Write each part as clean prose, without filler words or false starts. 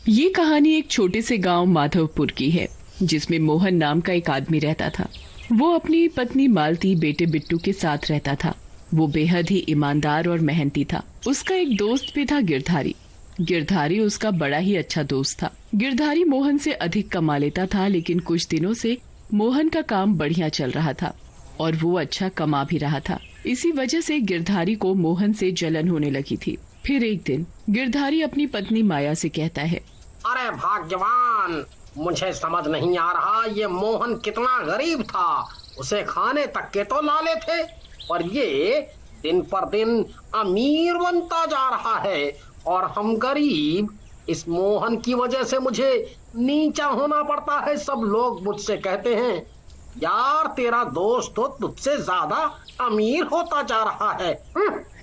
ये कहानी एक छोटे से गांव माधवपुर की है, जिसमें मोहन नाम का एक आदमी रहता था। वो अपनी पत्नी मालती, बेटे बिट्टू के साथ रहता था। वो बेहद ही ईमानदार और मेहनती था। उसका एक दोस्त भी था, गिरधारी। गिरधारी उसका बड़ा ही अच्छा दोस्त था। गिरधारी मोहन से अधिक कमा लेता था, लेकिन कुछ दिनों से मोहन का काम बढ़िया चल रहा था और वो अच्छा कमा भी रहा था। इसी वजह से गिरधारी को मोहन से जलन होने लगी थी। फिर एक दिन गिरधारी अपनी पत्नी माया से कहता है, अरे भाग्यवान, मुझे समझ नहीं आ रहा ये मोहन कितना गरीब था। उसे खाने तक के तो लाले थे, और ये दिन पर दिन अमीर बनता जा रहा है और हम गरीब। इस मोहन की वजह से मुझे नीचा होना पड़ता है। सब लोग मुझसे कहते हैं, यार तेरा दोस्त तो तुझसे ज्यादा अमीर होता जा रहा है।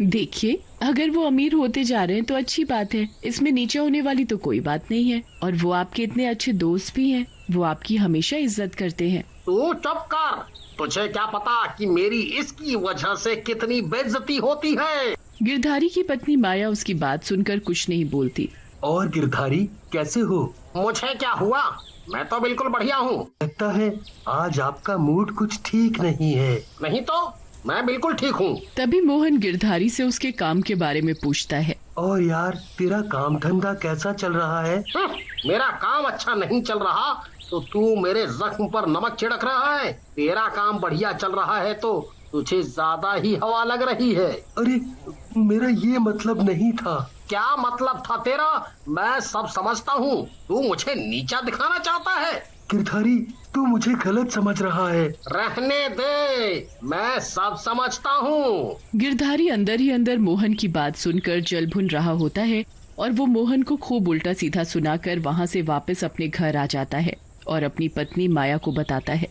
देखिए, अगर वो अमीर होते जा रहे हैं तो अच्छी बात है। इसमें नीचे होने वाली तो कोई बात नहीं है। और वो आपके इतने अच्छे दोस्त भी हैं। वो आपकी हमेशा इज्जत करते हैं। तू चुप कर। तुझे क्या पता कि मेरी इसकी वजह से कितनी बेइज्जती होती है। गिरधारी की पत्नी माया उसकी बात सुनकर कुछ नहीं बोलती। और गिरधारी, कैसे हो? मुझे क्या हुआ, मैं तो बिल्कुल बढ़िया हूँ। लगता है आज आपका मूड कुछ ठीक नहीं है। नहीं तो मैं बिल्कुल ठीक हूँ। तभी मोहन गिरधारी से उसके काम के बारे में पूछता है। और यार, तेरा काम धंधा कैसा चल रहा है? मेरा काम अच्छा नहीं चल रहा तो तू मेरे जख्म पर नमक छिड़क रहा है। तेरा काम बढ़िया चल रहा है तो तुझे ज्यादा ही हवा लग रही है। अरे, मेरा ये मतलब नहीं था। क्या मतलब था तेरा? मैं सब समझता हूँ। तू मुझे नीचा दिखाना चाहता है। गिरधारी, तू मुझे गलत समझ रहा है। रहने दे, मैं सब समझता हूँ। गिरधारी अंदर ही अंदर मोहन की बात सुनकर जल भुन रहा होता है और वो मोहन को खूब उल्टा सीधा सुनाकर वहाँ से वापस अपने घर आ जाता है और अपनी पत्नी माया को बताता है।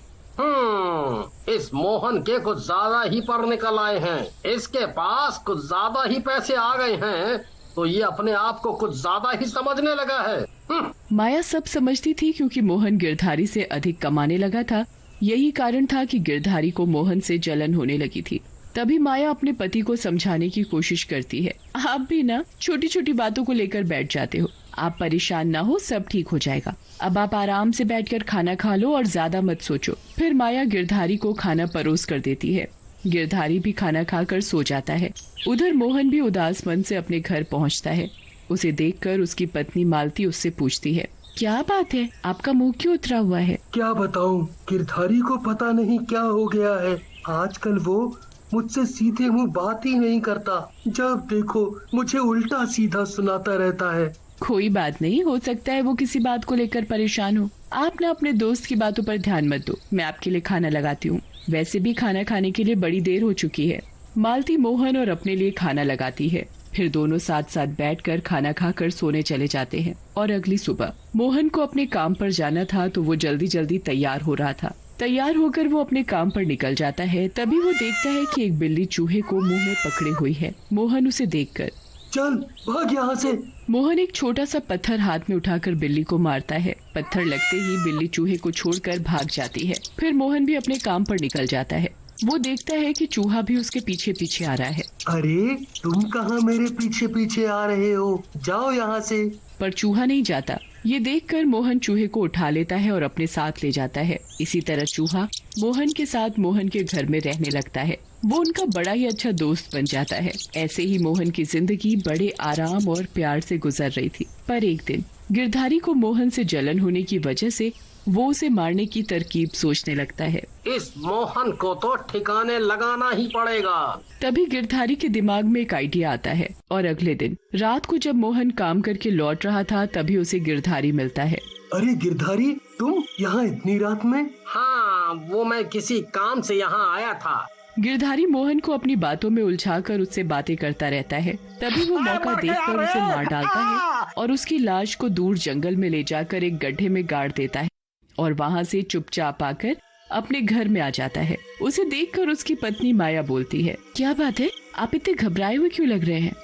इस मोहन के कुछ ज्यादा ही पर निकल आए हैं। इसके पास कुछ ज्यादा ही पैसे आ गए हैं तो ये अपने आप को कुछ ज्यादा ही समझने लगा है। माया सब समझती थी, क्योंकि मोहन गिरधारी से अधिक कमाने लगा था। यही कारण था कि गिरधारी को मोहन से जलन होने लगी थी। तभी माया अपने पति को समझाने की कोशिश करती है। आप भी ना छोटी छोटी बातों को लेकर बैठ जाते हो। आप परेशान ना हो, सब ठीक हो जाएगा। अब आप आराम से बैठकर खाना खा लो और ज्यादा मत सोचो। फिर माया गिरधारी को खाना परोस कर देती है। गिरधारी भी खाना खाकर सो जाता है। उधर मोहन भी उदास मन से अपने घर पहुंचता है। उसे देखकर उसकी पत्नी मालती उससे पूछती है, क्या बात है, आपका मुंह क्यों उतरा हुआ है? क्या बताऊं, गिरधारी को पता नहीं क्या हो गया है। आजकल वो मुझसे सीधे मुंह बात ही नहीं करता। जब देखो मुझे उल्टा सीधा सुनाता रहता है। कोई बात नहीं, हो सकता है वो किसी बात को लेकर परेशान हो। आप ना अपने दोस्त की बातों पर ध्यान मत दो। मैं आपके लिए खाना लगाती हूँ। वैसे भी खाना खाने के लिए बड़ी देर हो चुकी है। मालती मोहन और अपने लिए खाना लगाती है। फिर दोनों साथ साथ बैठकर खाना खाकर सोने चले जाते हैं। और अगली सुबह मोहन को अपने काम पर जाना था तो वो जल्दी जल्दी तैयार हो रहा था। तैयार होकर वो अपने काम पर निकल जाता है। तभी वो देखता है कि एक बिल्ली चूहे को मुंह में पकड़े हुई है। मोहन उसे देखकर, चल भाग यहाँ से। मोहन एक छोटा सा पत्थर हाथ में उठाकर बिल्ली को मारता है। पत्थर लगते ही बिल्ली चूहे को छोड़कर भाग जाती है। फिर मोहन भी अपने काम पर निकल जाता है। वो देखता है कि चूहा भी उसके पीछे पीछे आ रहा है। अरे, तुम कहाँ मेरे पीछे पीछे आ रहे हो? जाओ यहाँ से। पर चूहा नहीं जाता। ये देखकर मोहन चूहे को उठा लेता है और अपने साथ ले जाता है। इसी तरह चूहा मोहन के साथ मोहन के घर में रहने लगता है। वो उनका बड़ा ही अच्छा दोस्त बन जाता है। ऐसे ही मोहन की जिंदगी बड़े आराम और प्यार से गुजर रही थी। पर एक दिन गिरधारी को मोहन से जलन होने की वजह से वो उसे मारने की तरकीब सोचने लगता है। इस मोहन को तो ठिकाने लगाना ही पड़ेगा। तभी गिरधारी के दिमाग में एक आइडिया आता है। और अगले दिन रात को जब मोहन काम करके लौट रहा था तभी उसे गिरधारी मिलता है। अरे गिरधारी, तुम यहाँ इतनी रात में? हाँ, वो मैं किसी काम से यहाँ आया था। गिरधारी मोहन को अपनी बातों में उलझाकर उससे बातें करता रहता है। तभी वो मौका देखकर उसे मार डालता है और उसकी लाश को दूर जंगल में ले जाकर एक गड्ढे में गाड़ देता है और वहाँ से चुपचाप आकर अपने घर में आ जाता है। उसे देखकर उसकी पत्नी माया बोलती है, क्या बात है, आप इतने घबराए हुए क्यों लग रहे हैं?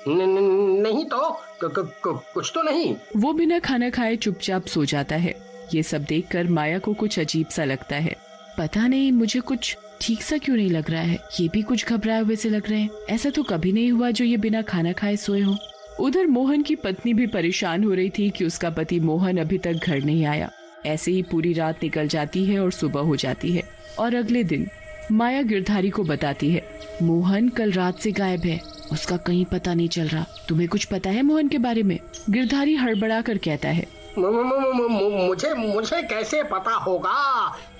नहीं तो कुछ तो नहीं। वो बिना खाना खाए चुपचाप सो जाता है। ये सब देखकर माया को कुछ अजीब सा लगता है। पता नहीं मुझे कुछ ठीक सा क्यों नहीं लग रहा है। ये भी कुछ घबराए हुए से लग रहे हैं। ऐसा तो कभी नहीं हुआ जो ये बिना खाना खाए सोए हो। उधर मोहन की पत्नी भी परेशान हो रही थी कि उसका पति मोहन अभी तक घर नहीं आया। ऐसे ही पूरी रात निकल जाती है और सुबह हो जाती है और अगले दिन माया गिरधारी को बताती है, मोहन कल रात से गायब है, उसका कहीं पता नहीं चल रहा। तुम्हें कुछ पता है मोहन के बारे में? गिरधारी हड़बड़ा कर कहता है, मुझे कैसे पता होगा,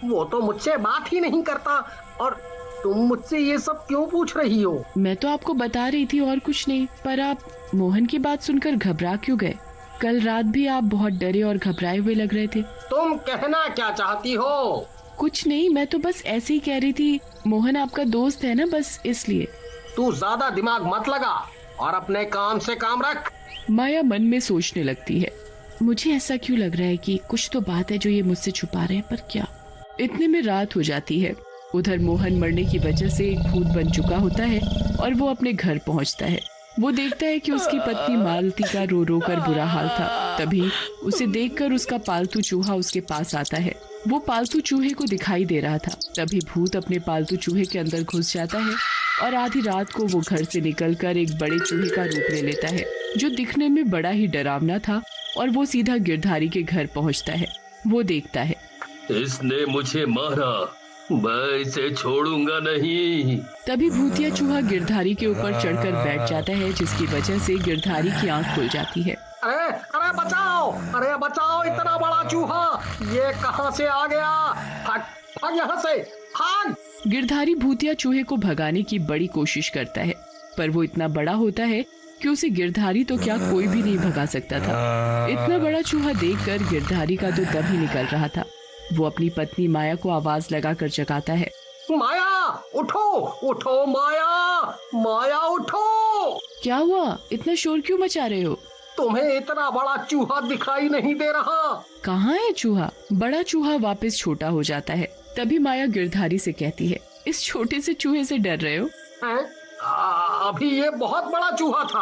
वो तो मुझसे बात ही नहीं करता। और तुम मुझसे ये सब क्यों पूछ रही हो? मैं तो आपको बता रही थी और कुछ नहीं, पर आप मोहन की बात सुनकर घबरा क्यों गए? कल रात भी आप बहुत डरे और घबराए हुए लग रहे थे। तुम कहना क्या चाहती हो? कुछ नहीं, मैं तो बस ऐसे ही कह रही थी, मोहन आपका दोस्त है ना, बस इसलिए। तू ज्यादा दिमाग मत लगा और अपने काम से काम रख। माया मन में सोचने लगती है, मुझे ऐसा क्यों लग रहा है कि कुछ तो बात है जो ये मुझसे छुपा रहे हैं, पर क्या? इतने में रात हो जाती है। उधर मोहन मरने की वजह से एक भूत बन चुका होता है और वो अपने घर पहुंचता है। वो देखता है कि उसकी पत्नी मालती का रो रो कर बुरा हाल था। तभी उसे देखकर उसका पालतू चूहा उसके पास आता है। वो पालतू चूहे को दिखाई दे रहा था। तभी भूत अपने पालतू चूहे के अंदर घुस जाता है और आधी रात को वो घर से निकलकर एक बड़े चूहे का रूप ले लेता है, जो दिखने में बड़ा ही डरावना था। और वो सीधा गिरधारी के घर पहुंचता है। वो देखता है, इसने मुझे मारा, मैं इसे छोड़ूंगा नहीं। तभी भूतिया चूहा गिरधारी के ऊपर चढ़कर बैठ जाता है, जिसकी वजह से गिरधारी की आंख खुल जाती है। अरे बचाओ, अरे बचाओ, इतना बड़ा चूहा ये कहां से आ गया? भाग यहाँ से, भाग! गिरधारी भूतिया चूहे को भगाने की बड़ी कोशिश करता है, पर वो इतना बड़ा होता है कि उसे गिरधारी तो क्या कोई भी नहीं भगा सकता था। इतना बड़ा चूहा देखकर गिरधारी का तो दम ही निकल रहा था। वो अपनी पत्नी माया को आवाज लगाकर जगाता है, माया उठो, उठो माया, माया उठो! क्या हुआ? इतना शोर क्यों मचा रहे हो? तुम्हें इतना बड़ा चूहा दिखाई नहीं दे रहा? कहाँ है चूहा? बड़ा चूहा वापस छोटा हो जाता है। तभी माया गिरधारी से कहती है, इस छोटे से चूहे से डर रहे हो? अभी ये बहुत बड़ा चूहा था।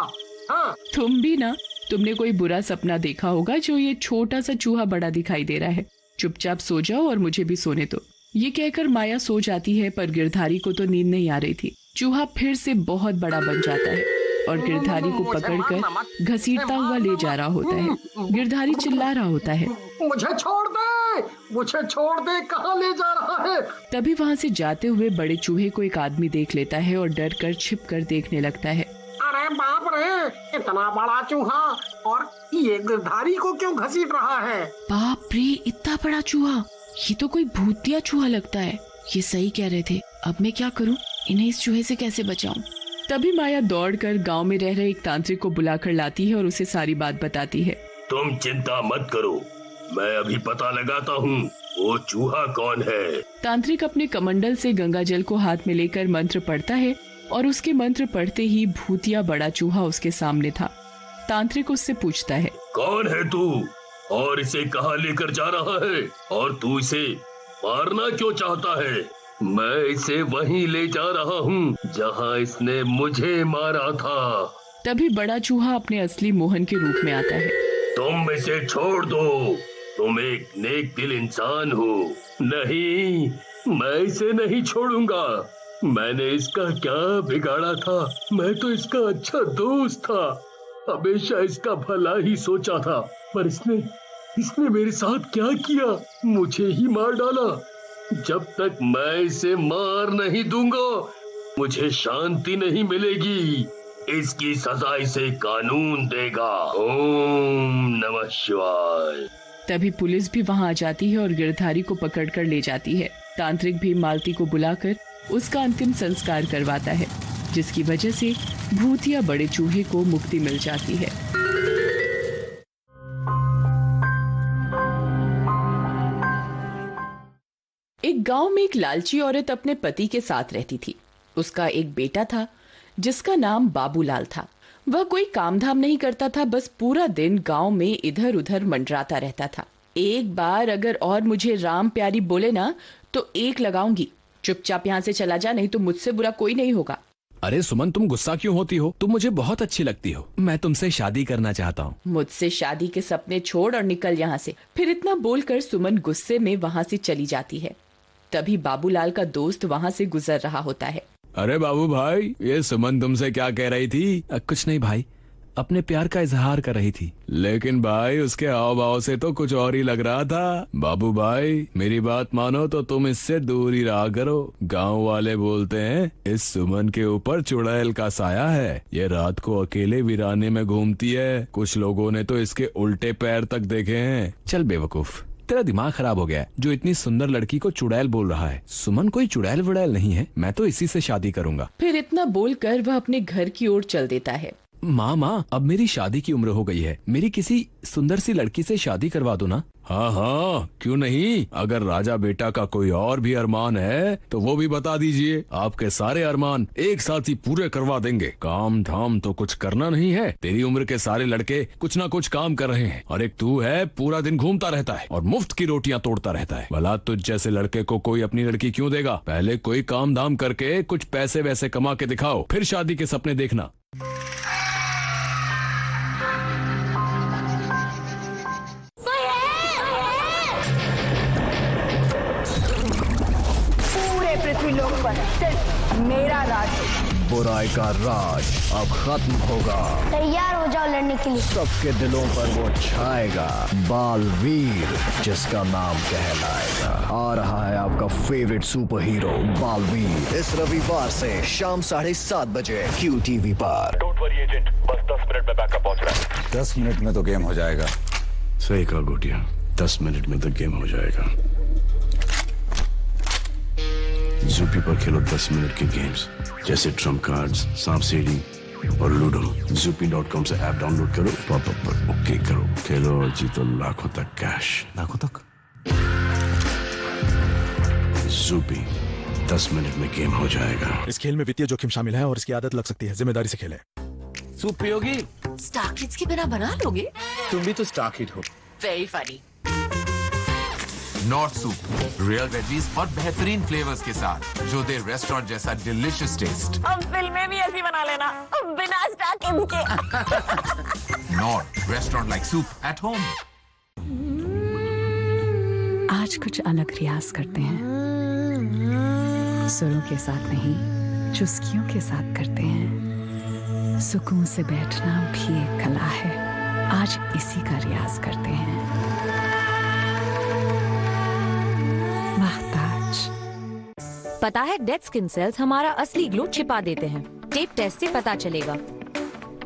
हाँ। तुम भी ना, तुमने कोई बुरा सपना देखा होगा जो ये छोटा सा चूहा बड़ा दिखाई दे रहा है। चुपचाप सो जाओ और मुझे भी सोने दो। ये कहकर माया सो जाती है, पर गिरधारी को तो नींद नहीं आ रही थी। चूहा फिर से बहुत बड़ा बन जाता है और गिरधारी को पकड़कर घसीटता हुआ ले जा रहा होता है। गिरधारी चिल्ला रहा होता है, मुझे छोड़ दे, मुझे छोड़ दे, कहाँ ले जा रहा है? तभी वहाँ से जाते हुए बड़े चूहे को एक आदमी देख लेता है और डर कर छिप कर देखने लगता है। अरे बाप रे, इतना बड़ा चूहा, और ये गिरधारी को क्यों घसीट रहा है? बाप रे, इतना बड़ा चूहा! ये तो कोई भूतिया चूहा लगता है। ये सही कह रहे थे। अब मैं क्या करूँ? इन्हें इस चूहे से कैसे बचाऊं? तभी माया दौड़कर गांव में रह रहे एक तांत्रिक को बुलाकर लाती है और उसे सारी बात बताती है। तुम चिंता मत करो, मैं अभी पता लगाता हूँ वो चूहा कौन है। तांत्रिक अपने कमंडल से गंगा जल को हाथ में लेकर मंत्र पढ़ता है और उसके मंत्र पढ़ते ही भूतिया बड़ा चूहा उसके सामने था। तांत्रिक उससे पूछता है, कौन है तू और इसे कहाँ लेकर जा रहा है, और तू इसे मारना क्यों चाहता है? मैं इसे वहीं ले जा रहा हूँ जहाँ इसने मुझे मारा था। तभी बड़ा चूहा अपने असली मोहन के रूप में आता है। तुम इसे छोड़ दो, तुम एक नेक दिल इंसान हो। नहीं, मैं इसे नहीं छोड़ूंगा। मैंने इसका क्या बिगाड़ा था? मैं तो इसका अच्छा दोस्त था, हमेशा इसका भला ही सोचा था, पर इसने मेरे साथ क्या किया? मुझे ही मार डाला। जब तक मैं इसे मार नहीं दूंगा मुझे शांति नहीं मिलेगी। इसकी सजा इसे कानून देगा। ओम नमः शिवाय। तभी पुलिस भी वहां आ जाती है और गिरधारी को पकड़कर ले जाती है। तांत्रिक भी मालती को बुलाकर उसका अंतिम संस्कार करवाता है, जिसकी वजह से भूतिया बड़े चूहे को मुक्ति मिल जाती है। एक गांव में एक लालची औरत अपने पति के साथ रहती थी। उसका एक बेटा था जिसका नाम बाबूलाल था। वह कोई काम धाम नहीं करता था, बस पूरा दिन गांव में इधर उधर मंडराता रहता था। एक बार अगर और मुझे राम प्यारी बोले ना तो एक लगाऊंगी। चुपचाप यहाँ से चला जा, नहीं तो मुझसे बुरा कोई नहीं होगा। अरे सुमन, तुम गुस्सा क्यों होती हो? तुम मुझे बहुत अच्छी लगती हो। मैं तुमसे शादी करना चाहता हूँ। मुझसे शादी के सपने छोड़ और निकल यहाँ से। फिर इतना बोलकर सुमन गुस्से में वहाँ से चली जाती है। तभी बाबूलाल का दोस्त वहाँ से गुजर रहा होता है। अरे बाबू भाई, ये सुमन तुमसे क्या कह रही थी? कुछ नहीं भाई, अपने प्यार का इजहार कर रही थी, लेकिन भाई उसके हाव भाव से तो कुछ और ही लग रहा था। बाबू भाई मेरी बात मानो तो तुम इससे दूर ही रहा करो। गांव वाले बोलते हैं इस सुमन के ऊपर चुड़ैल का साया है, ये रात को अकेले वीराने में घूमती है। कुछ लोगों ने तो इसके उल्टे पैर तक देखे हैं। चल बेवकूफ, तेरा दिमाग खराब हो गया है जो इतनी सुंदर लड़की को चुड़ैल बोल रहा है। सुमन कोई चुड़ैल वुड़ैल नहीं है, मैं तो इसी से शादी करूंगा। फिर इतना बोलकर वह अपने घर की ओर चल देता है। माँ अब मेरी शादी की उम्र हो गई है, मेरी किसी सुंदर सी लड़की से शादी करवा दो ना। हाँ हाँ क्यों नहीं, अगर राजा बेटा का कोई और भी अरमान है तो वो भी बता दीजिए, आपके सारे अरमान एक साथ ही पूरे करवा देंगे। काम धाम तो कुछ करना नहीं है, तेरी उम्र के सारे लड़के कुछ ना कुछ काम कर रहे हैं और एक तू है पूरा दिन घूमता रहता है और मुफ्त की रोटियां तोड़ता रहता है। भला तुझ जैसे लड़के को कोई अपनी लड़की क्यों देगा? पहले कोई काम धाम करके कुछ पैसे वैसे कमा के दिखाओ, फिर शादी के सपने देखना। पृथ्वी लोक पर सिर्फ मेरा राज है। बुराई का राज अब खत्म होगा। तैयार हो जाओ लड़ने के लिए। सबके दिलों पर वो छाएगा, बालवीर जिसका नाम कहलाएगा। आ रहा है आपका फेवरेट सुपर हीरो बालवीर, इस रविवार से शाम 7:30 बजे QTV पर। डोंट वरी एजेंट, बस 10 मिनट में बैकअप पहुंच रहा है। 10 मिनट में तो गेम हो जाएगा। सही कहा गोटिया, 10 मिनट में तो गेम हो जाएगा। ज़ूपी पर खेलो 10 मिनट के गेम्स जैसे ट्रम्प कार्ड्स, सांप सीढ़ी और लूडो। Zoopy.com से ऐप डाउनलोड करो, पॉपअप पर ओके करो, खेलो और जीतो लाखों तक कैश। लाखों तक? Zoopy, 10 मिनट में गेम हो जाएगा। इस खेल में वित्तीय जोखिम शामिल है और इसकी आदत लग सकती है, जिम्मेदारी से खेलें। सुपयोगी स्टार किड्स के बिना बना लोगे? तुम भी तो स्टार किड हो। Very funny. North soup, real veggies और बेहतरीन फ्लेवर्स के साथ जो दे रेस्टोरेंट जैसा डिलीशियस टेस्ट। अब फिल्में भी ऐसी बना लेना, अब बिना स्टार किड्स के। North restaurant like soup at home. आज कुछ अलग रियाज करते हैं, सुरों के साथ नहीं चुस्कियों के साथ करते हैं। सुकून से बैठना भी एक कला है, आज इसी का रियाज करते हैं। पता है डेड स्किन सेल्स हमारा असली ग्लो छिपा देते हैं। टेप टेस्ट से पता चलेगा।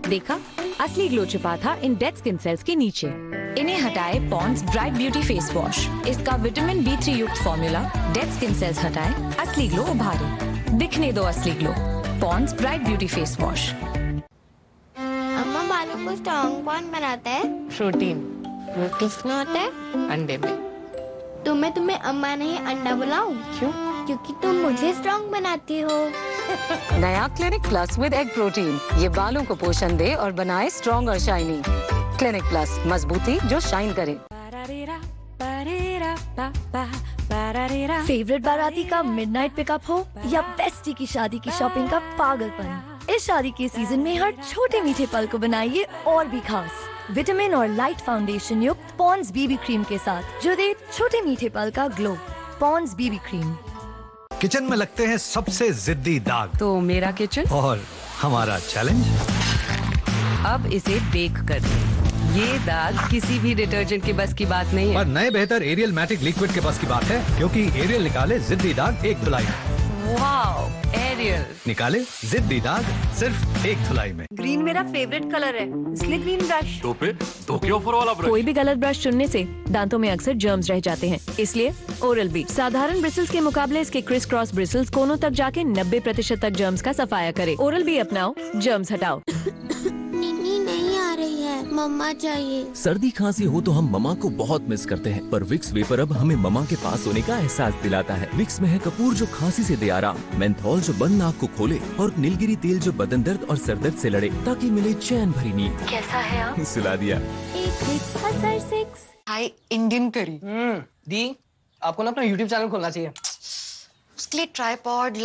देखा, असली ग्लो छिपा था इन डेड स्किन सेल्स के नीचे। इन्हें हटाए Pond's bright beauty face wash. इसका विटामिन B3 युक्त फॉर्मूला डेड स्किन सेल्स हटाए, असली ग्लो उभारे। दिखने दो असली glow, Pond's bright beauty face wash. अम्मा, बालों को स्ट्रॉन्ग कौन बनाता है? प्रोटीन किसमें होता है? अंडे में। तो मैं तुम्हें अम्मा नहीं अंडा बुलाऊं? क्यों? क्योंकि तुम मुझे स्ट्रॉन्ग बनाती हो। नया clinic plus with egg protein, ये बालों को पोषण दे और बनाए स्ट्रॉन्ग और शाइनी। क्लिनिक प्लस, मजबूती जो शाइन करे। फेवरेट बाराती का मिडनाइट पिकअप हो या बेस्टी की शादी की शॉपिंग का पागलपन, इस शादी के सीजन में हर छोटे मीठे पल को बनाइए और भी खास। विटामिन और लाइट फाउंडेशन युक्त पॉन्ड्स BB क्रीम के साथ जो दे छोटे मीठे पल का glow. Pond's BB cream. Kitchen में लगते हैं सबसे जिद्दी दाग, तो मेरा किचन और हमारा चैलेंज अब इसे बेक कर दें। ये दाग किसी भी डिटर्जेंट के बस की बात नहीं है। और नए बेहतर एरियल मैटिक लिक्विड के बस की बात है, क्योंकि एरियल निकाले जिद्दी दाग एक धुलाई में। वाओ, एरियल निकाले जिद्दी दाग सिर्फ एक धुलाई में। ग्रीन मेरा फेवरेट कलर है, इसलिए ग्रीन ब्रश। तो पे दो के ऑफर वाला ब्रश। कोई भी गलत ब्रश चुनने से दांतों में अक्सर जर्म्स रह जाते हैं, इसलिए ओरल बी साधारण ब्रिसल्स के मुकाबले इसके क्रिस क्रॉस ब्रिसल्स कोनों तक जाके 90% तक जर्म्स का सफाया करे। ओरल बी अपनाओ, जर्म्स हटाओ। नीनी नहीं आ रही है, मम्मा चाहिए। सर्दी खांसी हो तो हम ममा को बहुत मिस करते हैं, पर विक्स वेपर अब हमें ममा के पास होने का एहसास दिलाता है। विक्स में है कपूर जो खांसी से दे आराम, मेंथॉल जो बंद नाक को खोले, और नीलगिरी तेल जो बदन दर्द और सर दर्द से लड़े, ताकि मिले चैन भरी नींद। कैसा है आप? सुला दिया। हाय इंडियन करी। दी, आपको ना अपना YouTube चैनल खोलना चाहिए। उसके लिए ट्राइपॉड